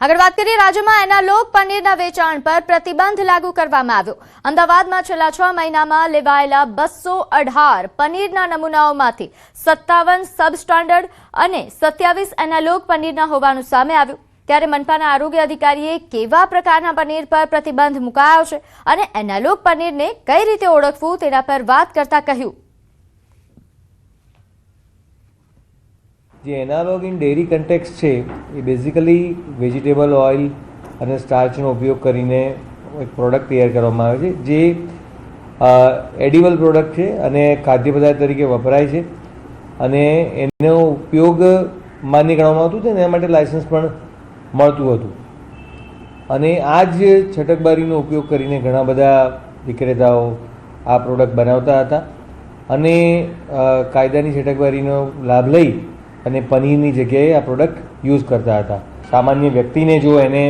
આગળ વાત કરીએ, રાજ્યમાં એનાલોગ પનીરના વેચાણ પર પ્રતિબંધ લાગુ કરવામાં આવ્યો। અમદાવાદમાં છેલ્લા 6 મહિનામાં લેવાયેલા 218 પનીરના નમૂનાઓમાંથી 57 સબસ્ટાન્ડર્ડ અને 27 એનાલોગ પનીરના હોવાનું સામે આવ્યું। ત્યારે મનપાના આરોગ્ય અધિકારીએ કેવા પ્રકારના પનીર પર પ્રતિબંધ મુકાયો છે અને એનાલોગ પનીરને કઈ રીતે ઓળખવું તેના પર વાત કરતા કહ્યું, જે એનાલોગ ઇન ડેરી કન્ટેક્સ્ટ છે એ બેઝિકલી વેજીટેબલ ઓઇલ અને સ્ટાર્ચનો ઉપયોગ કરીને એક પ્રોડક્ટ તૈયાર કરવામાં આવે છે, જે એડિબલ પ્રોડક્ટ છે અને ખાદ્ય પદાર્થ તરીકે વપરાય છે અને એનો ઉપયોગ માન્ય ગણવામાં આવતું હતું ને એના માટે લાયસન્સ પણ મળતું હતું। અને આ જ છટકબારીનો ઉપયોગ કરીને ઘણા બધા વિક્રેતાઓ આ પ્રોડક્ટ બનાવતા હતા અને કાયદાની છટકબારીનો લાભ લઈ અને પનીરની જગ્યાએ આ પ્રોડક્ટ યુઝ કરતા હતા। સામાન્ય વ્યક્તિને જો એને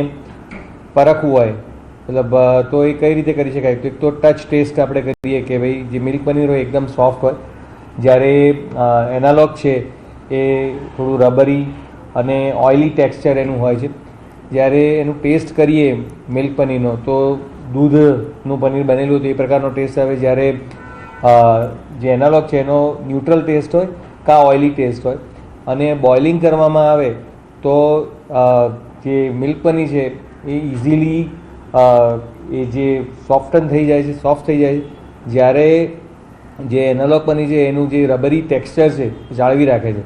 પરખવું હોય મતલબ તો એ કઈ રીતે કરી શકાય? તો એક તો ટચ ટેસ્ટ આપણે કરીએ કે ભાઈ જે મિલ્ક પનીર હોય એકદમ સોફ્ટ હોય, જ્યારે એનાલોગ છે એ થોડું રબરી અને ઓઇલી ટેક્સચર એનું હોય છે। જ્યારે એનું ટેસ્ટ કરીએ મિલ્ક પનીરનો તો દૂધનું પનીર બનેલું હતું એ પ્રકારનો ટેસ્ટ આવે, જ્યારે જે એનાલોગ છે એનો ન્યુટ્રલ ટેસ્ટ હોય કાં ઓઇલી ટેસ્ટ હોય। અને બોઇલિંગ કરવામાં આવે તો જે મિલ્ક પનીર છે એ ઇઝીલી એ જે સોફ્ટન થઈ જાય છે, સોફ્ટ થઈ જાય છે, જ્યારે જે એનાલોગ પનીર છે એનું જે રબરી ટેક્સચર છે એ જાળવી રાખે છે।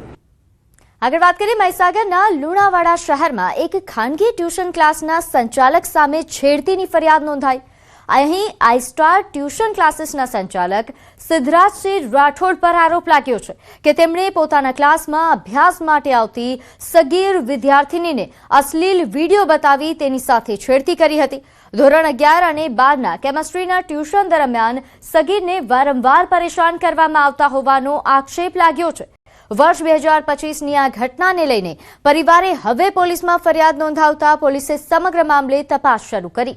આગળ વાત કરીએ, મહીસાગરના લુણાવાડા શહેરમાં એક ખાનગી ટ્યુશન ક્લાસના સંચાલક સામે છેડતીની ફરિયાદ નોંધાઈ। અહીં આઈસ્ટાર ટ્યુશન ક્લાસીસના સંચાલક સિદ્ધરાજસિંહ રાઠોડ પર આરોપ લાગ્યો છે કે તેમણે પોતાના ક્લાસમાં અભ્યાસ માટે આવતી સગીર વિદ્યાર્થિનીને અશ્લીલ વિડીયો બતાવી તેની સાથે છેડતી કરી હતી। ધોરણ 11 અને 12ના કેમિસ્ટ્રીના ટ્યુશન દરમિયાન સગીરને વારંવાર પરેશાન કરવામાં આવતા હોવાનો આક્ષેપ લાગ્યો છે। વર્ષ 2025ની આ ઘટનાને લઈને પરિવારે હવે પોલીસમાં ફરિયાદ નોંધાવતા પોલીસે સમગ્ર મામલે તપાસ શરૂ કરી।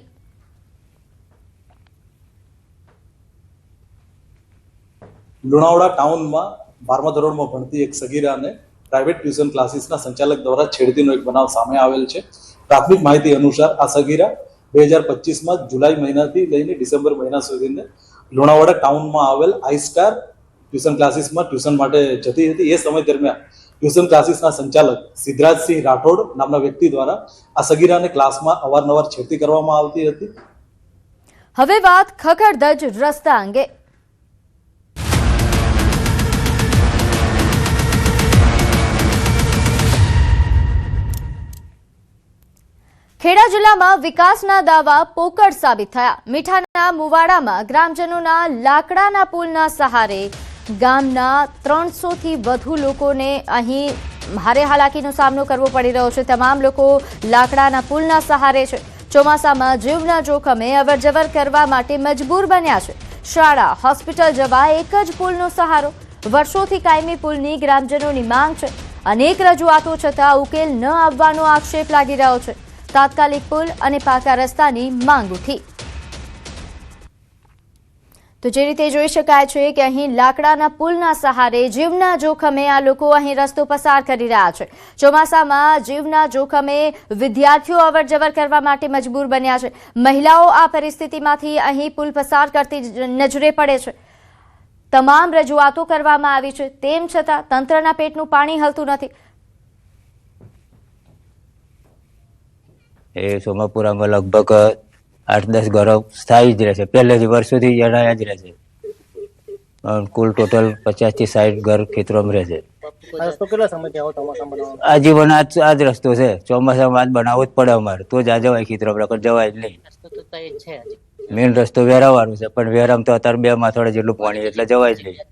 લુણાવાડા ટાઉનમાં 12મા ધોરણમાં ભણતી એક સગીરાને પ્રાઇવેટ ટ્યુશન ક્લાસીસના સંચાલક દ્વારા છેડતીનો એક બનાવ સામે આવેલ છે। પ્રાથમિક માહિતી અનુસાર આ સગીરા 2025માં જુલાઈ મહિનાથી લઈને ડિસેમ્બર મહિના સુધીને લુણાવાડા ટાઉનમાં આવેલ આઈસ્ટાર ટ્યુશન ક્લાસીસમાં ટ્યુશન માટે જતી હતી। એ સમય દરમિયાન ટ્યુશન ક્લાસીસના સંચાલક સિદ્ધરાજસિંહ રાઠોડ નામના વ્યક્તિ દ્વારા આ સગીરાને ક્લાસમાં અવારનવાર છેડતી કરવામાં આવતી હતી। હવે વાત ખખડધજ રસ્તા અંગે। ખેડા જિલ્લામાં વિકાસના દાવા પોકળ સાબિત થયા। મીઠાના મુવાડામાં ગ્રામજનોના લાકડાના પુલના સહારે ગામના 300થી વધુ લોકોને અહીં ભારે હાલાકીનો સામનો કરવો પડી રહ્યો છે। તમામ લોકો લાકડાના પુલના સહારે છે। ચોમાસામાં જીવના જોખમે અવરજવર કરવા માટે મજબૂર બન્યા છે। શાળા, હોસ્પિટલ જવા એક જ પુલનો સહારો। વર્ષોથી કાયમી પુલની ગ્રામજનોની માંગ છે। અનેક રજૂઆતો છતાં ઉકેલ ન આવવાનો આક્ષેપ લાગી રહ્યો છે। તાત્કાલિક પુલ અને પાકા રસ્તાની માંગ ઉઠી। તો જે રીતે જોઈ શકાય છે કે અહીં લાકડાના પુલના સહારે જીવના જોખમે આ લોકો અહીં રસ્તો પસાર કરી રહ્યા છે। ચોમાસામાં જીવના જોખમે વિદ્યાર્થીઓ અવરજવર કરવા માટે મજબૂર બન્યા છે। મહિલાઓ આ પરિસ્થિતિમાંથી અહીં પુલ પસાર કરતી નજરે પડે છે। તમામ રજૂઆતો કરવામાં આવી છે, તેમ છતાં તંત્રના પેટનું પાણી હલતું નથી। એ સોમાપુરામાં લગભગ 8-10 ઘરો સ્થાયી જ રહે છે, પહેલેથી વર્ષોથી જણાયા જ રહે છે। કુલ ટોટલ 50 થી 60 ઘર ખેતરોમાં રહે છે। આજીવન આ જ રસ્તો છે। ચોમાસામાં આ બનાવવો જ પડે અમારે, તો જ આ જવાય ખેતરોમાં, જવાય જ નહીં। મેઇન રસ્તો વેરાવાનો છે, પણ વેરામ તો અત્યારે 2 માથોડા જેટલું પાણી એટલે જવાય જ નહીં।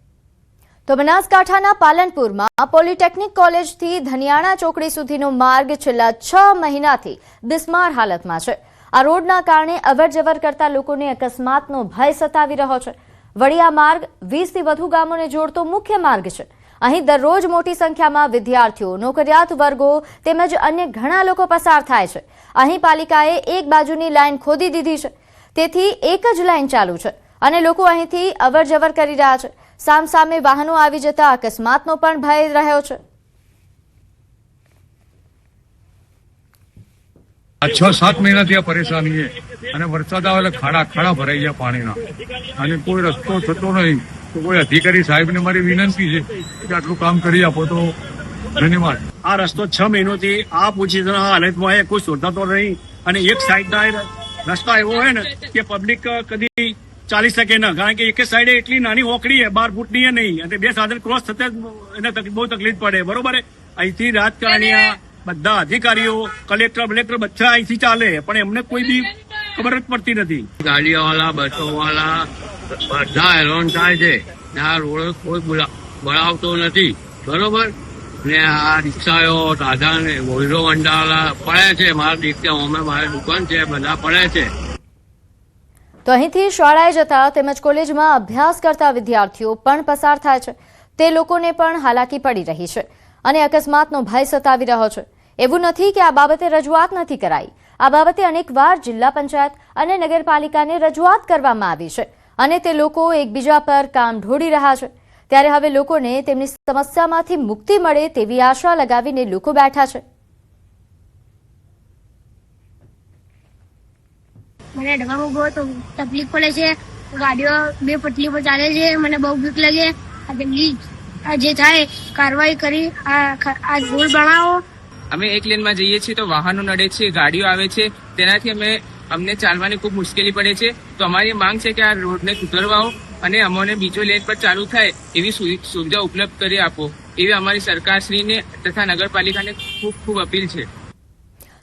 તો બનાસકાંઠાના પાલનપુરમાં પોલિટેકનિક કોલેજથી ધનિયાણા ચોકડી સુધીનો માર્ગ છેલ્લા 6 મહિનાથી બિસ્માર હાલતમાં છે। આ રોડના કારણે અવરજવર કરતા લોકોને અકસ્માતનો ભય સતાવી રહ્યો છે। વળી આ માર્ગ 20થી વધુ ગામોને જોડતો મુખ્ય માર્ગ છે। અહીં દરરોજ મોટી સંખ્યામાં વિદ્યાર્થીઓ, નોકરિયાત વર્ગો તેમજ અન્ય ઘણા લોકો પસાર થાય છે। અહીં પાલિકાએ એક બાજુની લાઇન ખોદી દીધી છે, તેથી એક જ લાઇન ચાલુ છે અને લોકો અહીંથી અવરજવર કરી રહ્યા છે। સામસામે વાહનો આવી જતા અકસ્માતનો પણ ભય રહ્યો છે। આ 6-7 મહિનાથી આ પરેશાની છે અને વરસાદ આવે એટલે ખાડા ભરાઈ ગયા પાણીના અને કોઈ રસ્તો થતો નહીં. તો કોઈ અધિકારી સાહેબને મારી વિનંતી છે કે આટલું કામ કરી આપો તો ધન્યવાદ. આ રસ્તો 6 મહિનોથી આ પોઝિશન હાલતમાં કોઈ શોધાતો નહીં અને એક સાઈડના રસ્તા એવો હોય ને કે પબ્લિક કદી ચાલી શકે ના, કારણ કે એક સાઈડે એટલી નાની હોકડી છે 12 ફૂટની નહીં અને બે સાધન ક્રોસ થતા એને બહુ તકલીફ પડે. બરોબર, અહીંથી રાજકારણીયા બધા અધિકારીઓ કલેક્ટર બધા અહીંથી ચાલે પણ એમને કોઈ બી ખબર જ પડતી નથી. ગાડીઓ વાળા બસો વાળા બધા હેરાન થાય છે. આ રોડ કોઈ બનાવતો નથી. બરોબર ને આ રિક્ષાઓ સાધન હીરો હોન્ડા પડે છે. મારા દીકરા અમે મારી દુકાન છે બધા પડે છે. તો અહીંથી શાળાએ જતા તેમજ કોલેજમાં અભ્યાસ કરતા વિદ્યાર્થીઓ પણ પસાર થાય છે. તે લોકોને પણ હાલાકી પડી રહી છે અને અકસ્માતનો ભય સતાવી રહ્યો છે. એવું નથી કે આ બાબતે રજૂઆત નથી કરાઈ. આ બાબતે અનેકવાર જિલ્લા પંચાયત અને નગરપાલિકાને રજૂઆત કરવામાં આવી છે અને તે લોકો એકબીજા પર કામ ઢોળી રહ્યા છે. ત્યારે હવે લોકોને તેમની સમસ્યામાંથી મુક્તિ મળે તેવી આશા લગાવીને લોકો બેઠા છે. મને અડવામાં બહુ તકલીફ પડે છે. ગાડીઓ 2 પટલી પર ચાલે છે. મને બહુ બીક લાગે. આ જે થાય કાર્યવાહી કરી આ રોડ બનાવો. અમે એક લેનમાં જઈએ છીએ તો વાહનો નડે છે, ગાડીઓ આવે છે, તેનાથી અમને ચાલવાની ખૂબ મુશ્કેલી પડે છે. તો અમારી માંગ છે કે આ રોડને સુધારવાઓ અને અમને બીજો લેન પર ચાલુ થાય એવી સુવિધા ઉપલબ્ધ કરી આપો એવી અમારી સરકારશ્રીને તથા નગરપાલિકાને ખૂબ ખૂબ અપીલ છે.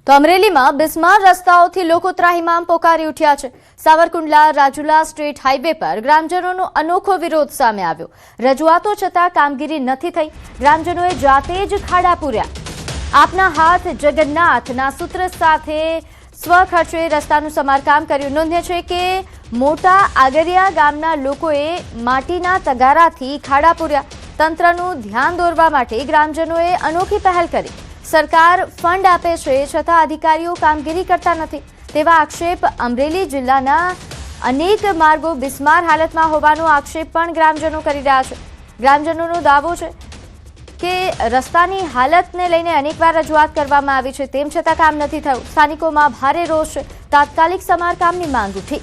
તો અમરેલીમાં બિસ્માર રસ્તાઓથી લોકો ત્રાહિમામ પોકારી ઉઠ્યા છે. સાવરકુંડલા રાજુલા સ્ટેટ હાઈવે પર ગ્રામજનોનો અનોખો વિરોધ સામે આવ્યો. રજૂઆતો છતાં કામગીરી નથી થઈ. ગ્રામજનોએ જાતે જ ખાડા પૂર્યા. આપના હાથ જગન્નાથના સૂત્ર સાથે સ્વખર્ચે રસ્તાનું સમારકામ કર્યું. નોંધ્ય છે કે મોટા આગરિયા ગામના લોકોએ માટીના તગારાથી ખાડા પૂર્યા. તંત્રનું ધ્યાન દોરવા માટે ગ્રામજનોએ અનોખી પહેલ કરી. સરકાર ફંડ આપે છે છતાં અધિકારીઓ કામગીરી કરતા નથી તેવા આક્ષેપ અમરેલી જિલ્લાના અનેક માર્ગો બિસ્માર હાલતમાં હોવાનો આક્ષેપ પણ ગ્રામજનો કરી રહ્યા છે. ગ્રામજનોનો દાવો છે કે રસ્તાની હાલતને લઈને અનેકવાર રજૂઆત કરવામાં આવી છે તેમ છતાં કામ નથી થયું. સ્થાનિકોમાં ભારે રોષ છે. તાત્કાલિક સમારકામની માંગ ઉઠી.